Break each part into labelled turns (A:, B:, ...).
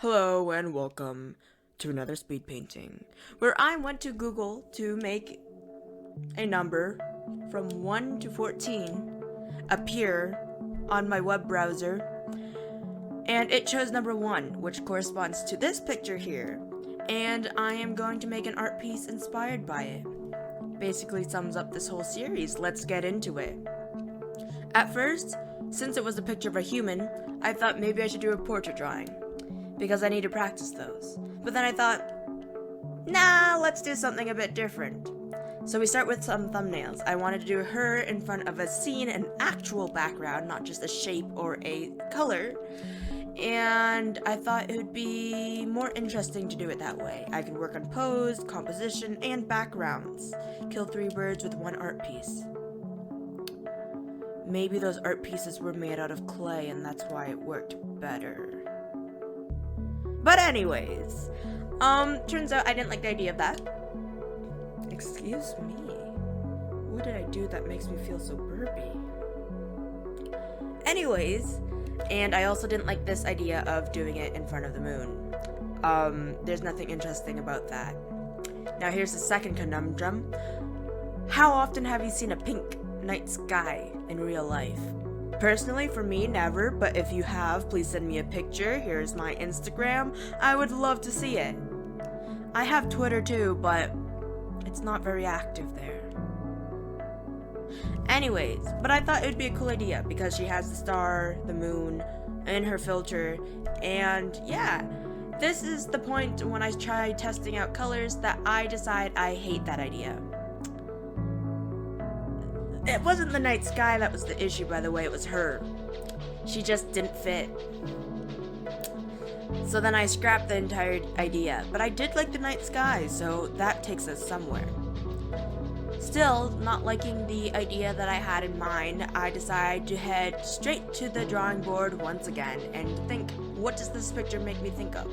A: Hello and welcome to another speed painting, where I went to Google to make a number from 1 to 14 appear on my web browser, and it chose number 1, which corresponds to this picture here, and I am going to make an art piece inspired by it. Basically sums up this whole series. Let's get into it. At first, since it was a picture of a human, I thought maybe I should do a portrait drawing, because I need to practice those. But then I thought, nah, let's do something a bit different. So we start with some thumbnails. I wanted to do her in front of a scene, an actual background, not just a shape or a color. And I thought it would be more interesting to do it that way. I could work on pose, composition, and backgrounds. Kill 3 birds with 1 art piece. Maybe those art pieces were made out of clay and that's why it worked better. But anyways, turns out I didn't like the idea of that. Excuse me. What did I do that makes me feel so burpy? Anyways, and I also didn't like this idea of doing it in front of the moon. There's nothing interesting about that. Now here's the second conundrum. How often have you seen a pink night sky in real life? Personally, for me, never, but if you have, please send me a picture. Here's my Instagram. I would love to see it. I have Twitter too, but it's not very active there. Anyways, but I thought it would be a cool idea because she has the star, the moon, in her filter, and yeah, this is the point when I try testing out colors that I decide I hate that idea. It wasn't the night sky that was the issue, by the way, it was her. She just didn't fit. So then I scrapped the entire idea, but I did like the night sky, so that takes us somewhere. Still, not liking the idea that I had in mind, I decided to head straight to the drawing board once again and think, what does this picture make me think of?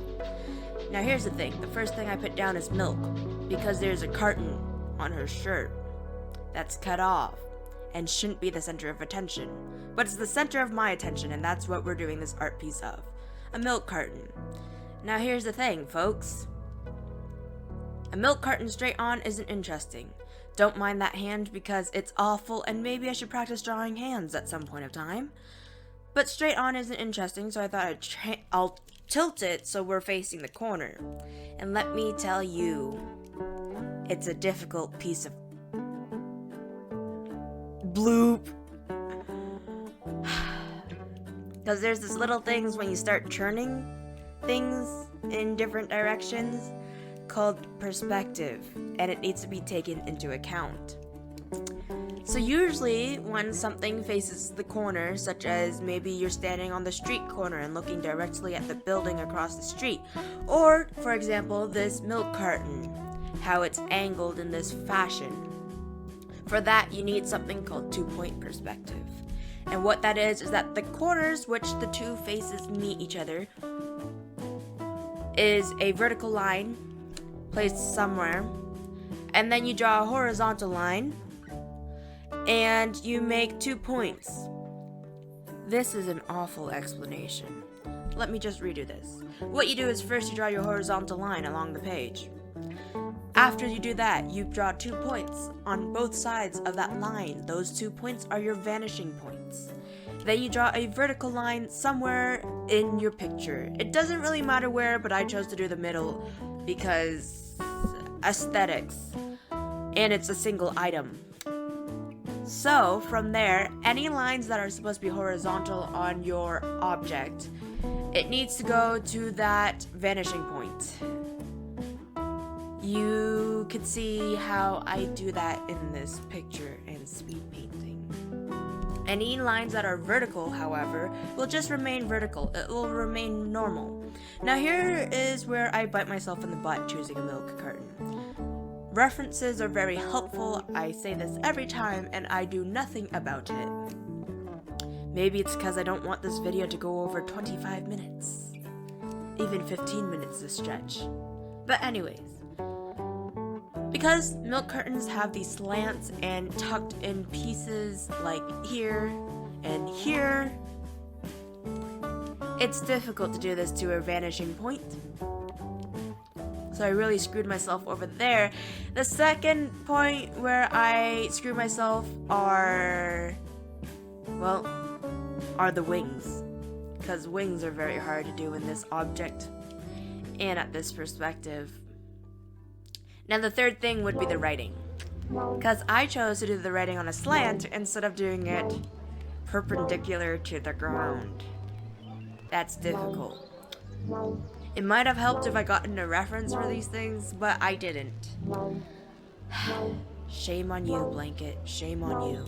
A: Now here's the thing, the first thing I put down is milk, because there's a carton on her shirt that's cut off and shouldn't be the center of attention, but it's the center of my attention, and that's what we're doing this art piece of. A milk carton. Now here's the thing, folks. A milk carton straight on isn't interesting. Don't mind that hand because it's awful, and maybe I should practice drawing hands at some point of time. But straight on isn't interesting, so I thought I'll tilt it so we're facing the corner. And let me tell you, it's a difficult piece of bloop. Because there's this little things when you start turning things in different directions called perspective, and it needs to be taken into account. So usually when something faces the corner, such as maybe you're standing on the street corner and looking directly at the building across the street, or for example this milk carton, how it's angled in this fashion. For that, you need something called 2-point perspective. And what that is that the corners which the two faces meet each other is a vertical line placed somewhere, and then you draw a horizontal line, and you make 2 points. This is an awful explanation. Let me just redo this. What you do is first you draw your horizontal line along the page. After you do that, you draw 2 points on both sides of that line. Those 2 points are your vanishing points. Then you draw a vertical line somewhere in your picture. It doesn't really matter where, but I chose to do the middle because aesthetics, and it's a single item. So from there, any lines that are supposed to be horizontal on your object, it needs to go to that vanishing point. You can see how I do that in this picture in speed painting. Any lines that are vertical, however, will just remain vertical. It will remain normal. Now here is where I bite myself in the butt choosing a milk carton. References are very helpful. I say this every time and I do nothing about it. Maybe it's because I don't want this video to go over 25 minutes. Even 15 minutes is a stretch. But anyways, because milk cartons have these slants and tucked in pieces like here and here, it's difficult to do this to a vanishing point. So I really screwed myself over there. The second point where I screwed myself are the wings. Because wings are very hard to do in this object and at this perspective. Now the third thing would be the writing. Because I chose to do the writing on a slant instead of doing it perpendicular to the ground. That's difficult. It might have helped if I gotten a reference for these things, but I didn't. Shame on you, Blanket. Shame on you.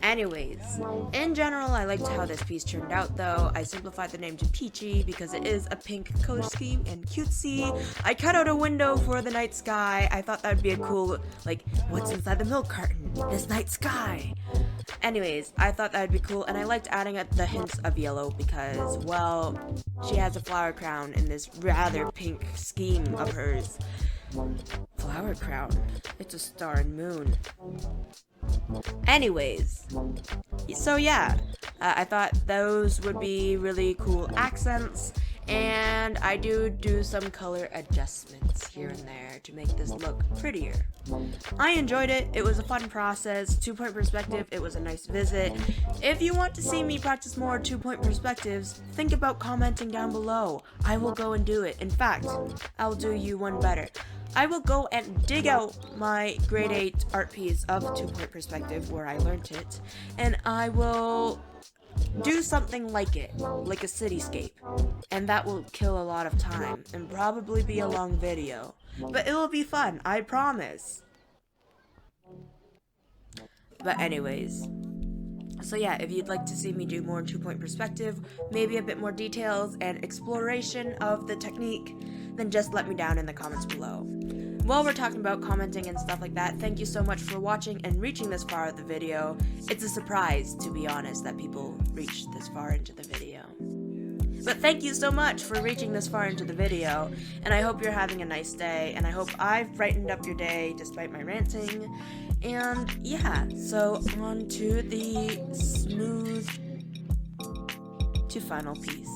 A: Anyways, in general, I liked how this piece turned out, though. I simplified the name to Peachy because it is a pink color scheme and cutesy. I cut out a window for the night sky. I thought that would be a cool, like, what's inside the milk carton? This night sky. Anyways, I thought that would be cool, and I liked adding the hints of yellow because, well, she has a flower crown in this rather pink scheme of hers. Flower crown? It's a star and moon. Anyways, so yeah, I thought those would be really cool accents, and I do some color adjustments here and there to make this look prettier. I enjoyed it. It was a fun process. 2-point perspective, it was a nice visit. If you want to see me practice more 2-point perspectives, think about commenting down below. I will go and do it. In fact, I'll do you one better. I will go and dig out my grade 8 art piece of 2-point perspective where I learned it, and I will do something like it, like a cityscape, and that will kill a lot of time and probably be a long video, but it will be fun, I promise. But anyways, so yeah, if you'd like to see me do more 2-point perspective, maybe a bit more details and exploration of the technique, then just let me down in the comments below. While we're talking about commenting and stuff like that, thank you so much for watching and reaching this far of the video. It's a surprise, to be honest, that people reached this far into the video. But thank you so much for reaching this far into the video, and I hope you're having a nice day, and I hope I've brightened up your day despite my ranting. And yeah, so on to the smooth to final piece.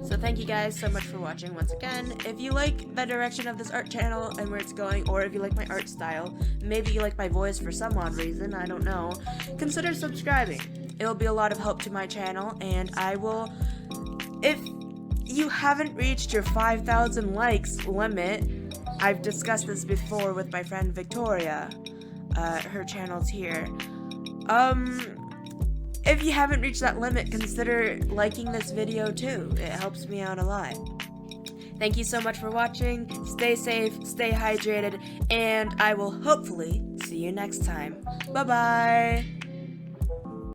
A: So thank you guys so much for watching once again. If you like the direction of this art channel and where it's going, or if you like my art style, maybe you like my voice for some odd reason, I don't know, consider subscribing. It'll be a lot of help to my channel, and I will, if you haven't reached your 5,000 likes limit, I've discussed this before with my friend Victoria, her channel's here, if you haven't reached that limit, consider liking this video too. It helps me out a lot. Thank you so much for watching. Stay safe, stay hydrated, and I will hopefully see you next time. Bye-bye!